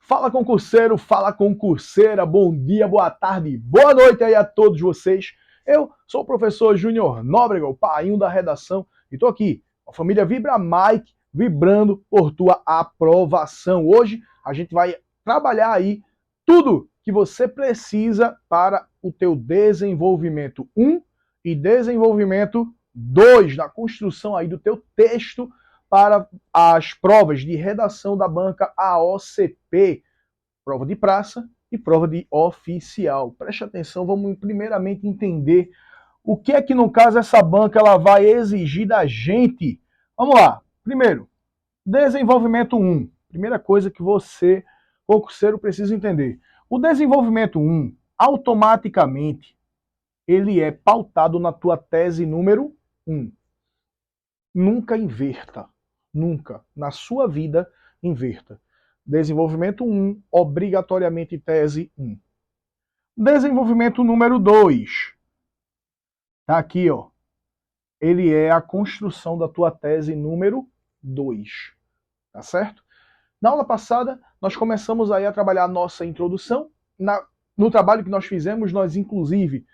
Fala concurseiro, fala concurseira, bom dia, boa tarde, boa noite aí a todos vocês. Eu sou o professor Júnior Nóbrega, o painho da redação, e estou aqui, a família Vibra Mike, vibrando por tua aprovação. Hoje a gente vai trabalhar aí tudo que você precisa para o teu desenvolvimento 1 e desenvolvimento 2, na construção aí do teu texto para as provas de redação da banca AOCP, prova de praça e prova de oficial. Preste atenção, vamos primeiramente entender o que é que, no caso, essa banca ela vai exigir da gente. Vamos lá. Primeiro, desenvolvimento 1. Primeira coisa que você, concurseiro, precisa entender. O desenvolvimento 1, automaticamente, ele é pautado na tua tese número 1. Nunca inverta. Nunca. Na sua vida, inverta. Desenvolvimento 1, obrigatoriamente tese 1. Desenvolvimento número 2. Tá aqui, ó. Ele é a construção da tua tese número 2. Tá certo? Na aula passada, nós começamos aí a trabalhar a nossa introdução. No trabalho que nós fizemos, nós inclusive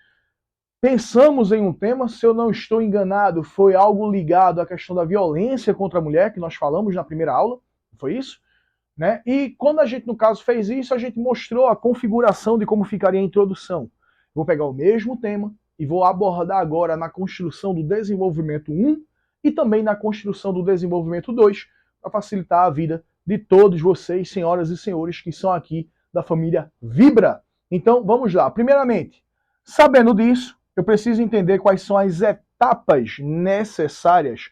pensamos em um tema, se eu não estou enganado, foi algo ligado à questão da violência contra a mulher, que nós falamos na primeira aula, foi isso? Né? E quando a gente, no caso, fez isso, a gente mostrou a configuração de como ficaria a introdução. Vou pegar o mesmo tema e vou abordar agora na construção do desenvolvimento 1 e também na construção do desenvolvimento 2, para facilitar a vida de todos vocês, senhoras e senhores, que são aqui da família Vibra. Então, vamos lá. Primeiramente, sabendo disso, eu preciso entender quais são as etapas necessárias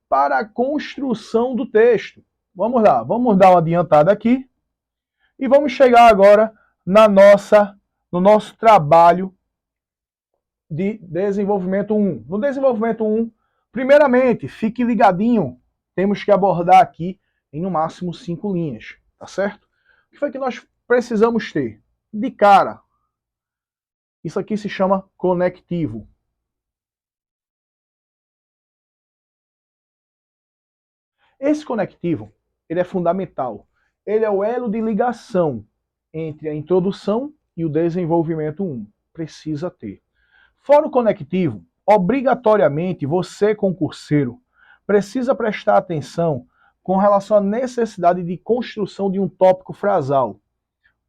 para a construção do texto. Vamos lá, vamos dar uma adiantada aqui e vamos chegar agora no nosso trabalho de desenvolvimento 1. No desenvolvimento 1, primeiramente, fique ligadinho, temos que abordar aqui em no máximo 5 linhas, tá certo? O que foi que nós precisamos ter? De cara, isso aqui se chama conectivo. Esse conectivo, ele é fundamental. Ele é o elo de ligação entre a introdução e o desenvolvimento 1. Precisa ter. Fora o conectivo, obrigatoriamente você, concurseiro, precisa prestar atenção com relação à necessidade de construção de um tópico frasal.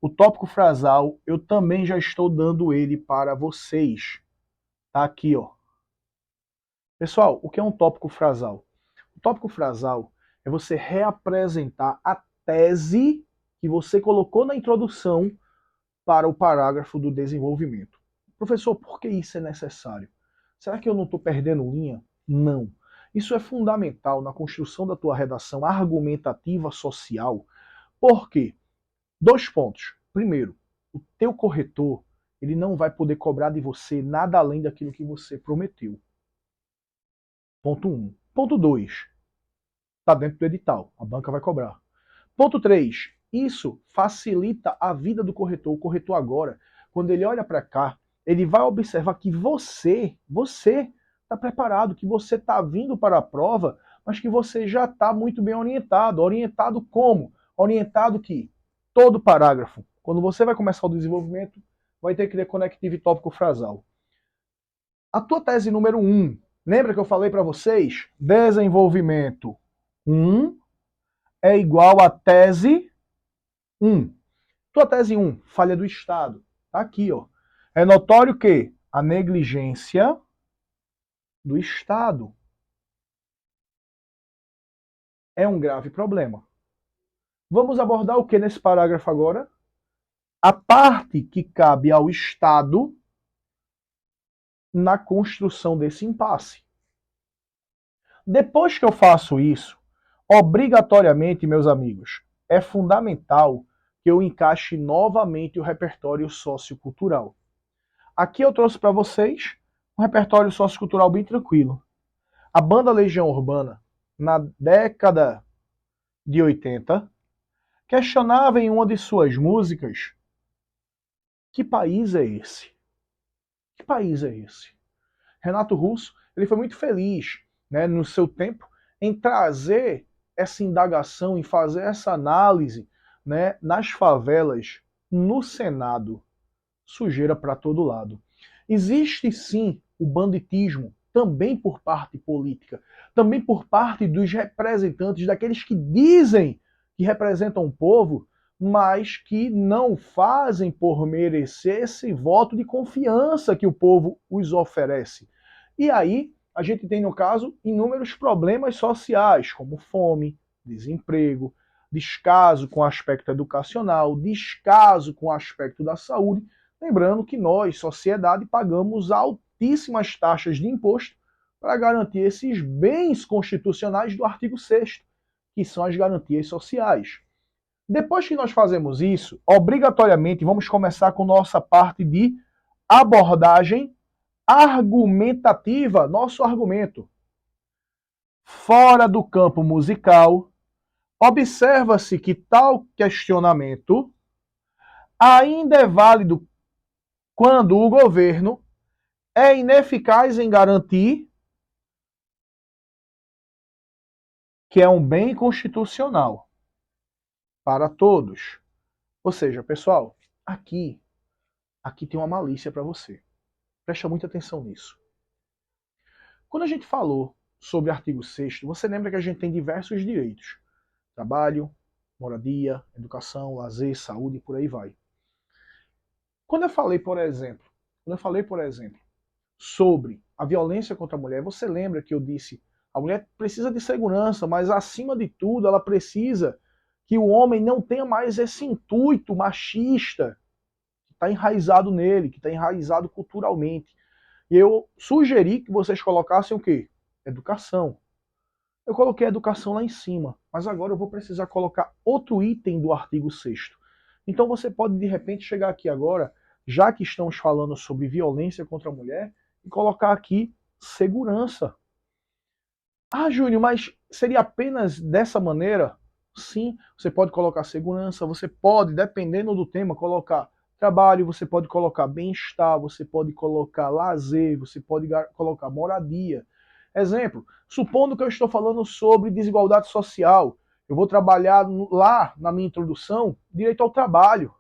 O tópico frasal, eu também já estou dando ele para vocês. Tá aqui, ó. Pessoal, o que é um tópico frasal? O tópico frasal é você reapresentar a tese que você colocou na introdução para o parágrafo do desenvolvimento. Professor, por que isso é necessário? Será que eu não estou perdendo linha? Não. Isso é fundamental na construção da tua redação argumentativa social. Por quê? 2 pontos. Primeiro, o teu corretor ele não vai poder cobrar de você nada além daquilo que você prometeu. Ponto 1. Ponto 2. Está dentro do edital. A banca vai cobrar. Ponto 3. Isso facilita a vida do corretor. O corretor agora, quando ele olha para cá, ele vai observar que você está preparado, que você está vindo para a prova, mas que você já está muito bem orientado. Orientado como? Orientado que todo parágrafo, quando você vai começar o desenvolvimento, vai ter que ter conectivo e tópico frasal. A tua tese número 1, lembra que eu falei para vocês? Desenvolvimento 1 é igual a tese 1. Tua tese 1, falha do Estado. Tá aqui, ó. É notório que a negligência do Estado é um grave problema. Vamos abordar o que nesse parágrafo agora? A parte que cabe ao Estado na construção desse impasse. Depois que eu faço isso, obrigatoriamente, meus amigos, é fundamental que eu encaixe novamente o repertório sociocultural. Aqui eu trouxe para vocês um repertório sociocultural bem tranquilo. A banda Legião Urbana, na década de 80, questionava em uma de suas músicas: que país é esse? Que país é esse? Renato Russo, ele foi muito feliz, né, no seu tempo, em trazer essa indagação, em fazer essa análise, né, nas favelas, no Senado, sujeira para todo lado. Existe sim o banditismo, também por parte política, também por parte dos representantes, daqueles que dizem que representam o povo, mas que não fazem por merecer esse voto de confiança que o povo os oferece. E aí, a gente tem, no caso, inúmeros problemas sociais, como fome, desemprego, descaso com o aspecto educacional, descaso com o aspecto da saúde. Lembrando que nós, sociedade, pagamos altíssimas taxas de imposto para garantir esses bens constitucionais do artigo 6º, que são as garantias sociais. Depois que nós fazemos isso, obrigatoriamente vamos começar com nossa parte de abordagem argumentativa, nosso argumento. Fora do campo musical, observa-se que tal questionamento ainda é válido quando o governo é ineficaz em garantir que é um bem constitucional para todos. Ou seja, pessoal, aqui tem uma malícia para você. Presta muita atenção nisso. Quando a gente falou sobre o artigo 6º, você lembra que a gente tem diversos direitos. Trabalho, moradia, educação, lazer, saúde e por aí vai. Quando eu falei, por exemplo, sobre a violência contra a mulher, você lembra que eu disse, a mulher precisa de segurança, mas acima de tudo ela precisa que o homem não tenha mais esse intuito machista que está enraizado nele, que está enraizado culturalmente. E eu sugeri que vocês colocassem o quê? Educação. Eu coloquei a educação lá em cima, mas agora eu vou precisar colocar outro item do artigo 6º. Então você pode de repente chegar aqui agora, já que estamos falando sobre violência contra a mulher, e colocar aqui segurança. Ah, Júnior, mas seria apenas dessa maneira? Sim, você pode colocar segurança, você pode, dependendo do tema, colocar trabalho, você pode colocar bem-estar, você pode colocar lazer, você pode colocar moradia. Exemplo, supondo que eu estou falando sobre desigualdade social, eu vou trabalhar lá na minha introdução, direito ao trabalho.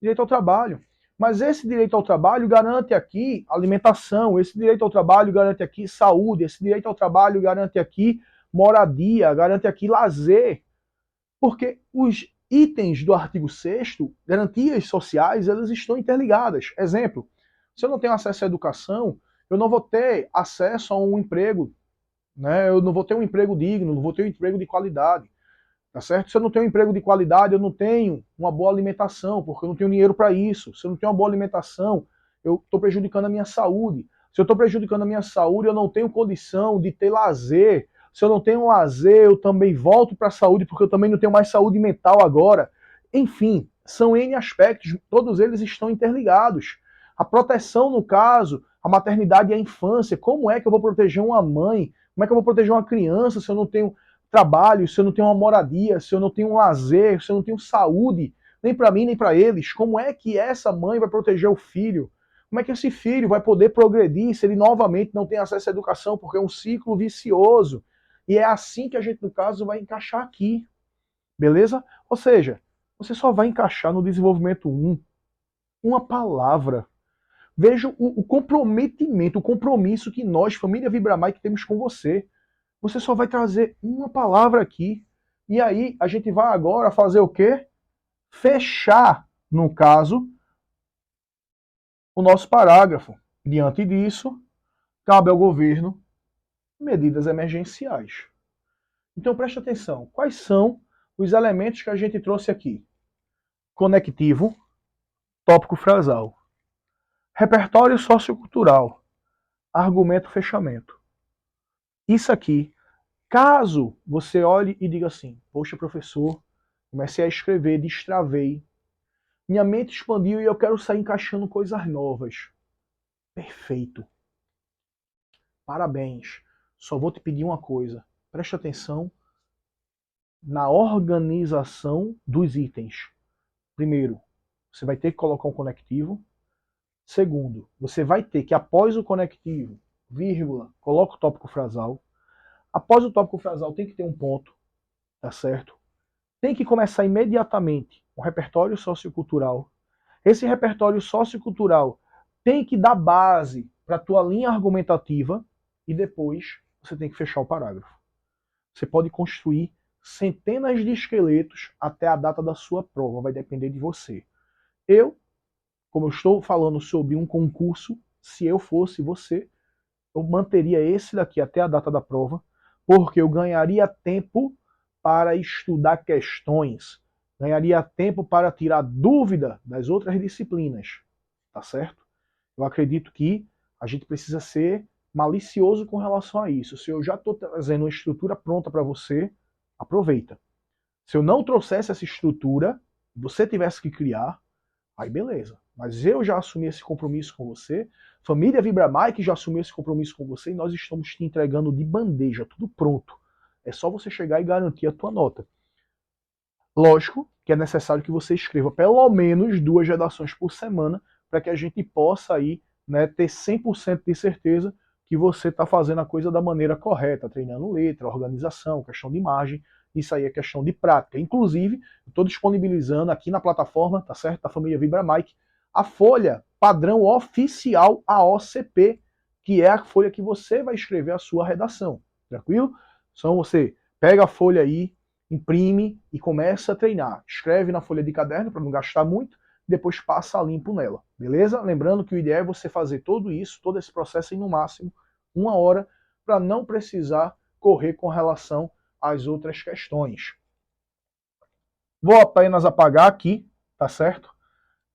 Direito ao trabalho. Mas esse direito ao trabalho garante aqui alimentação, esse direito ao trabalho garante aqui saúde, esse direito ao trabalho garante aqui moradia, garante aqui lazer. Porque os itens do artigo 6º, garantias sociais, elas estão interligadas. Exemplo, se eu não tenho acesso à educação, eu não vou ter acesso a um emprego, né? Eu não vou ter um emprego digno, não vou ter um emprego de qualidade. Tá certo? Se eu não tenho um emprego de qualidade, eu não tenho uma boa alimentação, porque eu não tenho dinheiro para isso. Se eu não tenho uma boa alimentação, eu estou prejudicando a minha saúde. Se eu estou prejudicando a minha saúde, eu não tenho condição de ter lazer. Se eu não tenho lazer, eu também volto para a saúde, porque eu também não tenho mais saúde mental agora. Enfim, são N aspectos, todos eles estão interligados. A proteção, no caso, a maternidade e a infância. Como é que eu vou proteger uma mãe? Como é que eu vou proteger uma criança se eu não tenho trabalho, se eu não tenho uma moradia, se eu não tenho um lazer, se eu não tenho saúde, nem para mim, nem para eles? Como é que essa mãe vai proteger o filho? Como é que esse filho vai poder progredir se ele novamente não tem acesso à educação, porque é um ciclo vicioso? E é assim que a gente, no caso, vai encaixar aqui. Beleza? Ou seja, você só vai encaixar no desenvolvimento 1 uma palavra. Veja o comprometimento, o compromisso que nós, família Vibramai, temos com você. Você só vai trazer uma palavra aqui. E aí a gente vai agora fazer o quê? Fechar, no caso, o nosso parágrafo. Diante disso, cabe ao governo medidas emergenciais. Então preste atenção. Quais são os elementos que a gente trouxe aqui? Conectivo, tópico frasal. Repertório sociocultural. Argumento fechamento. Isso aqui, caso você olhe e diga assim, poxa, professor, comecei a escrever, destravei, minha mente expandiu e eu quero sair encaixando coisas novas. Perfeito. Parabéns. Só vou te pedir uma coisa. Preste atenção na organização dos itens. Primeiro, você vai ter que colocar um conectivo. Segundo, você vai ter que, após o conectivo, vírgula, coloca o tópico frasal. Após o tópico frasal tem que ter um ponto, tá certo? tem que começar imediatamente um repertório sociocultural. Esse repertório sociocultural tem que dar base para a tua linha argumentativa e depois você tem que fechar o parágrafo. Você pode construir centenas de esqueletos até a data da sua prova, vai depender de você. Como eu estou falando sobre um concurso, se eu fosse você, eu manteria esse daqui até a data da prova, porque eu ganharia tempo para estudar questões, ganharia tempo para tirar dúvida das outras disciplinas, tá certo? Eu acredito que a gente precisa ser malicioso com relação a isso. Se eu já estou trazendo uma estrutura pronta para você, aproveita. Se eu não trouxesse essa estrutura, você tivesse que criar, aí beleza. Mas eu já assumi esse compromisso com você, família Vibra Mike já assumiu esse compromisso com você e nós estamos te entregando de bandeja, tudo pronto. É só você chegar e garantir a tua nota. Lógico que é necessário que você escreva pelo menos 2 redações por semana para que a gente possa aí, né, ter 100% de certeza que você está fazendo a coisa da maneira correta, treinando letra, organização, questão de imagem, isso aí é questão de prática. Inclusive, estou disponibilizando aqui na plataforma, tá certo, da família Vibra Mike, a folha padrão oficial AOCP, que é a folha que você vai escrever a sua redação, tranquilo? Então você pega a folha aí, imprime e começa a treinar. Escreve na folha de caderno para não gastar muito, depois passa limpo nela, beleza? Lembrando que o ideal é você fazer tudo isso, todo esse processo em no máximo 1 hora, para não precisar correr com relação às outras questões. Vou apenas apagar aqui, tá certo?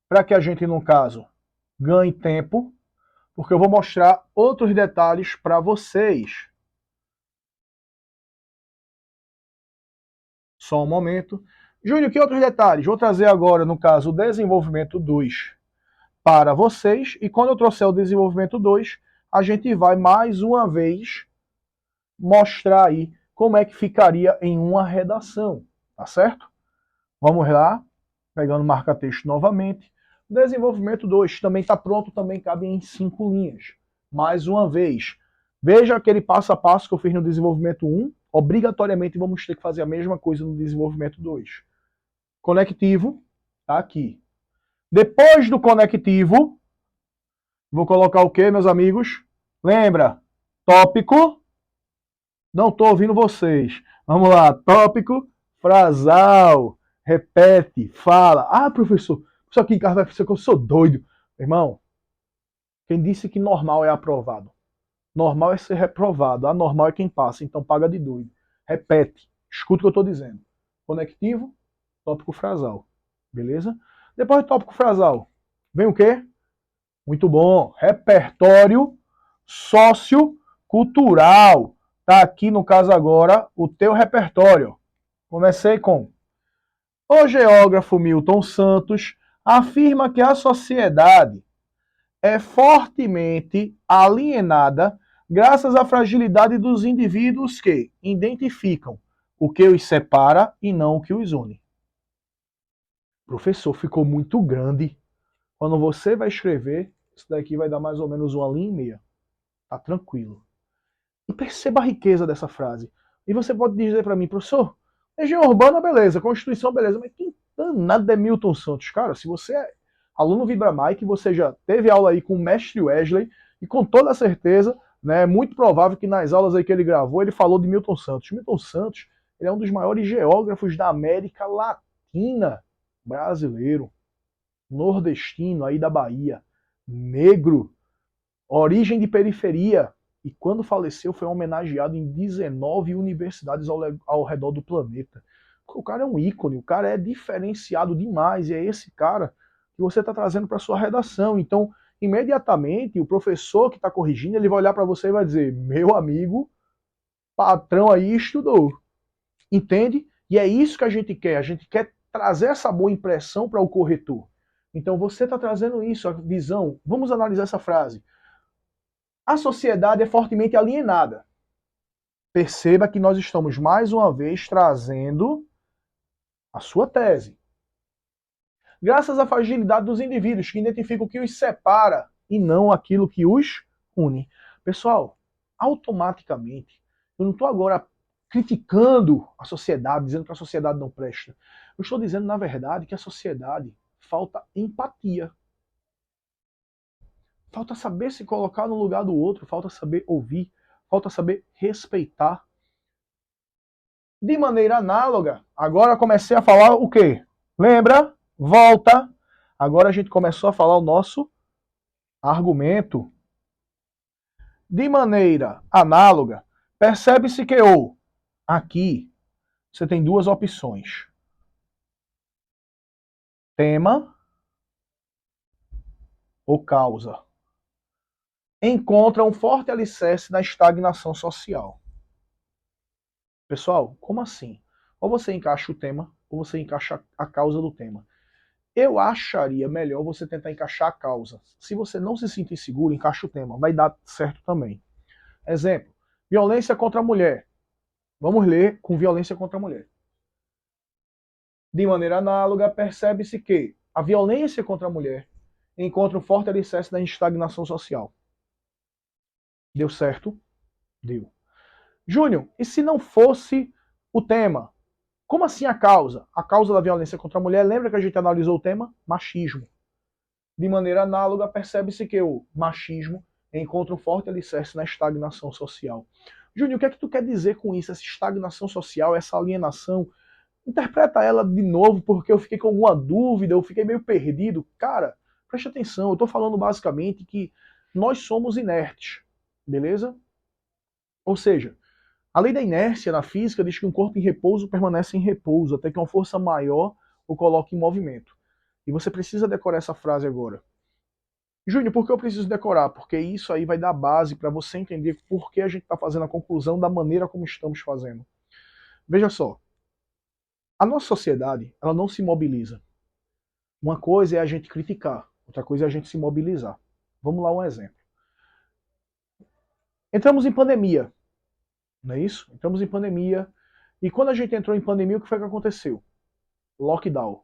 Para que a gente, no caso, ganhe tempo, porque eu vou mostrar outros detalhes para vocês. Só um momento. Júnior, que outros detalhes? Vou trazer agora, no caso, o desenvolvimento 2 para vocês. E quando eu trouxer o desenvolvimento 2, a gente vai mais uma vez mostrar aí como é que ficaria em uma redação. Tá certo? Vamos lá. Pegando o marca-texto novamente. Desenvolvimento 2 também está pronto, também cabe em 5 linhas. Mais uma vez. Veja aquele passo a passo que eu fiz no desenvolvimento 1. Obrigatoriamente vamos ter que fazer a mesma coisa no desenvolvimento 2. Conectivo, tá aqui. Depois do conectivo, vou colocar o que, meus amigos? Lembra? Tópico. Não estou ouvindo vocês. Vamos lá. Tópico, frasal. Repete, fala. Ah, professor, isso aqui em casa vai pensar que eu sou doido. Irmão, quem disse que normal é aprovado? Normal é ser reprovado. Anormal é quem passa, então paga de doido. Repete. Escuta o que eu estou dizendo. Conectivo, tópico frasal. Beleza? Depois do tópico frasal, vem o quê? Muito bom. Repertório sociocultural. Tá aqui no caso agora o teu repertório. Comecei com: o geógrafo Milton Santos afirma que a sociedade é fortemente alienada graças à fragilidade dos indivíduos que identificam o que os separa e não o que os une. Professor, ficou muito grande. Quando você vai escrever, isso daqui vai dar mais ou menos 1,5 linha. Tá tranquilo. E perceba a riqueza dessa frase. E você pode dizer para mim, professor, engenharia urbana, beleza, Constituição, beleza, mas quem danado é Milton Santos? Cara, se você é aluno Vibra Mike, você já teve aula aí com o mestre Wesley, e com toda certeza, né, é muito provável que nas aulas aí que ele gravou, ele falou de Milton Santos. Milton Santos, ele é um dos maiores geógrafos da América Latina, brasileiro, nordestino aí da Bahia, negro, origem de periferia, e quando faleceu foi homenageado em 19 universidades ao redor do planeta. O cara é um ícone, o cara é diferenciado demais, e é esse cara que você está trazendo para sua redação. Então, imediatamente, o professor que está corrigindo, ele vai olhar para você e vai dizer: meu amigo, patrão aí estudou. Entende? E é isso que a gente quer trazer essa boa impressão para o corretor. Então, você está trazendo isso, a visão. Vamos analisar essa frase. A sociedade é fortemente alienada. Perceba que nós estamos mais uma vez trazendo a sua tese. Graças à fragilidade dos indivíduos, que identificam o que os separa e não aquilo que os une. Pessoal, automaticamente, eu não estou agora criticando a sociedade, dizendo que a sociedade não presta. Eu estou dizendo, na verdade, que a sociedade falta empatia. Falta saber se colocar no lugar do outro, falta saber ouvir, falta saber respeitar. De maneira análoga, agora comecei a falar o quê? Lembra? Volta. Agora a gente começou a falar o nosso argumento. De maneira análoga, percebe-se que aqui você tem duas opções. Tema ou causa. Encontra um forte alicerce na estagnação social. Pessoal, como assim? Ou você encaixa o tema, ou você encaixa a causa do tema. Eu acharia melhor você tentar encaixar a causa. Se você não se sentir seguro, encaixa o tema. Vai dar certo também. Exemplo, violência contra a mulher. Vamos ler com violência contra a mulher. De maneira análoga, percebe-se que a violência contra a mulher encontra um forte alicerce na estagnação social. Deu certo? Deu. Júnior, e se não fosse o tema? Como assim a causa? A causa da violência contra a mulher, lembra que a gente analisou o tema? Machismo. De maneira análoga, percebe-se que o machismo encontra um forte alicerce na estagnação social. Júnior, o que é que tu quer dizer com isso? Essa estagnação social, essa alienação? Interpreta ela de novo, porque eu fiquei com alguma dúvida, eu fiquei meio perdido. Cara, preste atenção, eu estou falando basicamente que nós somos inertes, beleza? Ou seja, a lei da inércia na física diz que um corpo em repouso permanece em repouso, até que uma força maior o coloque em movimento. E você precisa decorar essa frase agora. Júnior, por que eu preciso decorar? Porque isso aí vai dar base para você entender por que a gente está fazendo a conclusão da maneira como estamos fazendo. Veja só, a nossa sociedade, ela não se mobiliza. Uma coisa é a gente criticar, outra coisa é a gente se mobilizar. Vamos lá um exemplo. Entramos em pandemia, não é isso? Entramos em pandemia, e quando a gente entrou em pandemia, o que foi que aconteceu? Lockdown.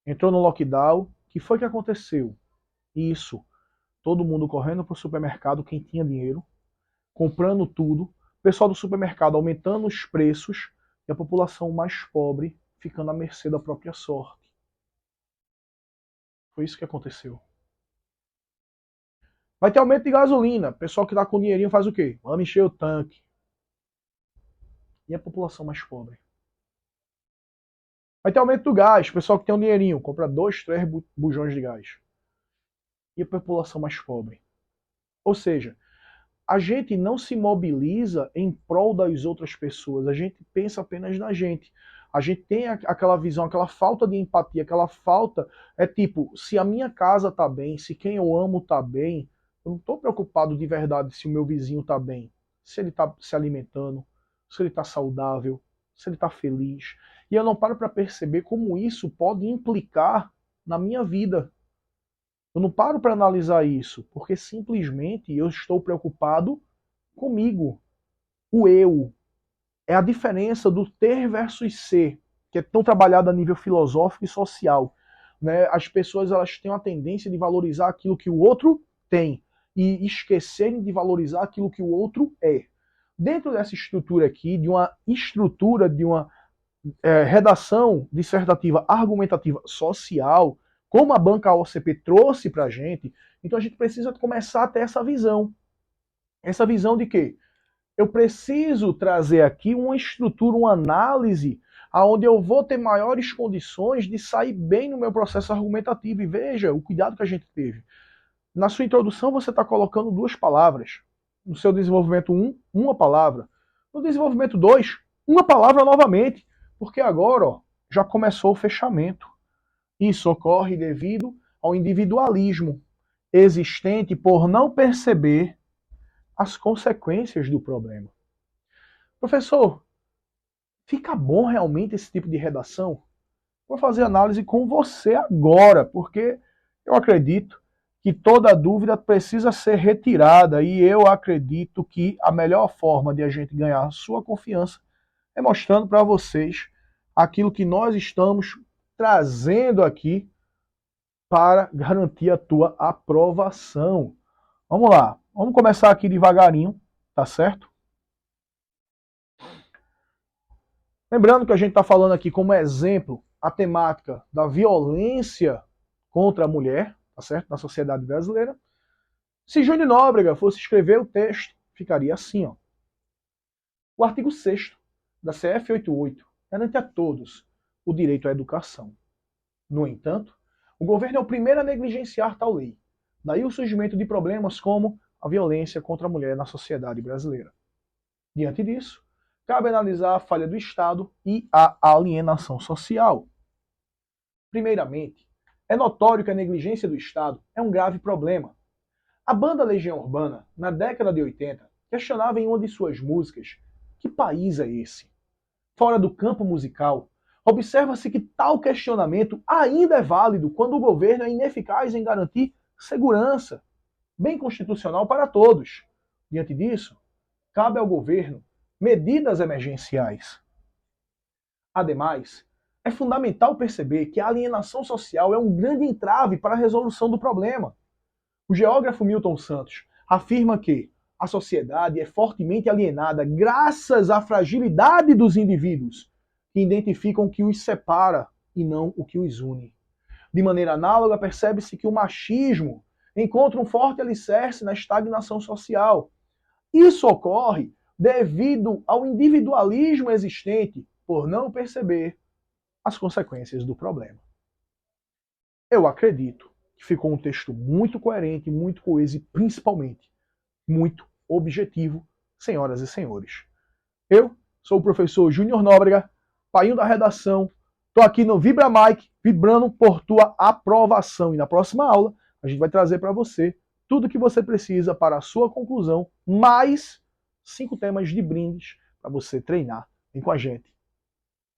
Entrou no lockdown, o que foi que aconteceu? Isso, todo mundo correndo para o supermercado, quem tinha dinheiro, comprando tudo, o pessoal do supermercado aumentando os preços e a população mais pobre ficando à mercê da própria sorte. Foi isso que aconteceu. Vai ter aumento de gasolina. O pessoal que está com dinheirinho faz o quê? Vamos encher o tanque. E a população mais pobre? Vai ter aumento do gás. O pessoal que tem um dinheirinho compra 2, 3 bujões de gás. E a população mais pobre? Ou seja, a gente não se mobiliza em prol das outras pessoas. A gente pensa apenas na gente. A gente tem aquela visão, aquela falta de empatia, aquela falta... É tipo, se a minha casa tá bem, se quem eu amo tá bem, eu não estou preocupado de verdade se o meu vizinho está bem, se ele está se alimentando, se ele está saudável, se ele está feliz. E eu não paro para perceber como isso pode implicar na minha vida. Eu não paro para analisar isso, porque simplesmente eu estou preocupado comigo. O eu. É a diferença do ter versus ser, que é tão trabalhado a nível filosófico e social. Né? As pessoas elas têm uma tendência de valorizar aquilo que o outro tem e esquecerem de valorizar aquilo que o outro é. Dentro dessa estrutura aqui, de uma redação dissertativa argumentativa social, como a banca OCP trouxe para a gente, então a gente precisa começar a ter essa visão. Essa visão de que eu preciso trazer aqui uma estrutura, uma análise, onde eu vou ter maiores condições de sair bem no meu processo argumentativo. E veja o cuidado que a gente teve. Na sua introdução, você está colocando 2 palavras. No seu desenvolvimento 1, uma palavra. No desenvolvimento 2, uma palavra novamente. Porque agora já começou o fechamento. Isso ocorre devido ao individualismo existente por não perceber as consequências do problema. Professor, fica bom realmente esse tipo de redação? Vou fazer análise com você agora, porque eu acredito que toda dúvida precisa ser retirada e eu acredito que a melhor forma de a gente ganhar sua confiança é mostrando para vocês aquilo que nós estamos trazendo aqui para garantir a tua aprovação. Vamos lá, vamos começar aqui devagarinho, tá certo? Lembrando que a gente está falando aqui como exemplo a temática da violência contra a mulher, tá certo? Na sociedade brasileira. Se Júnior Nóbrega fosse escrever o texto, ficaria assim, ó. O artigo 6º da CF 88 garante a todos o direito à educação. No entanto, o governo é o primeiro a negligenciar tal lei. Daí o surgimento de problemas como a violência contra a mulher na sociedade brasileira. Diante disso, cabe analisar a falha do Estado e a alienação social. Primeiramente, é notório que a negligência do Estado é um grave problema. A banda Legião Urbana, na década de 80, questionava em uma de suas músicas: que país é esse? Fora do campo musical, observa-se que tal questionamento ainda é válido quando o governo é ineficaz em garantir segurança, bem constitucional para todos. Diante disso, cabe ao governo medidas emergenciais. Ademais, é fundamental perceber que a alienação social é um grande entrave para a resolução do problema. O geógrafo Milton Santos afirma que a sociedade é fortemente alienada graças à fragilidade dos indivíduos, que identificam o que os separa e não o que os une. De maneira análoga, percebe-se que o machismo encontra um forte alicerce na estagnação social. Isso ocorre devido ao individualismo existente por não perceber as consequências do problema. Eu acredito que ficou um texto muito coerente, muito coeso e, principalmente, muito objetivo, senhoras e senhores. Eu sou o professor Júnior Nóbrega, painho da redação. Estou aqui no Vibra Mike, vibrando por tua aprovação. E na próxima aula, a gente vai trazer para você tudo o que você precisa para a sua conclusão, mais 5 temas de brindes para você treinar. Vem com a gente.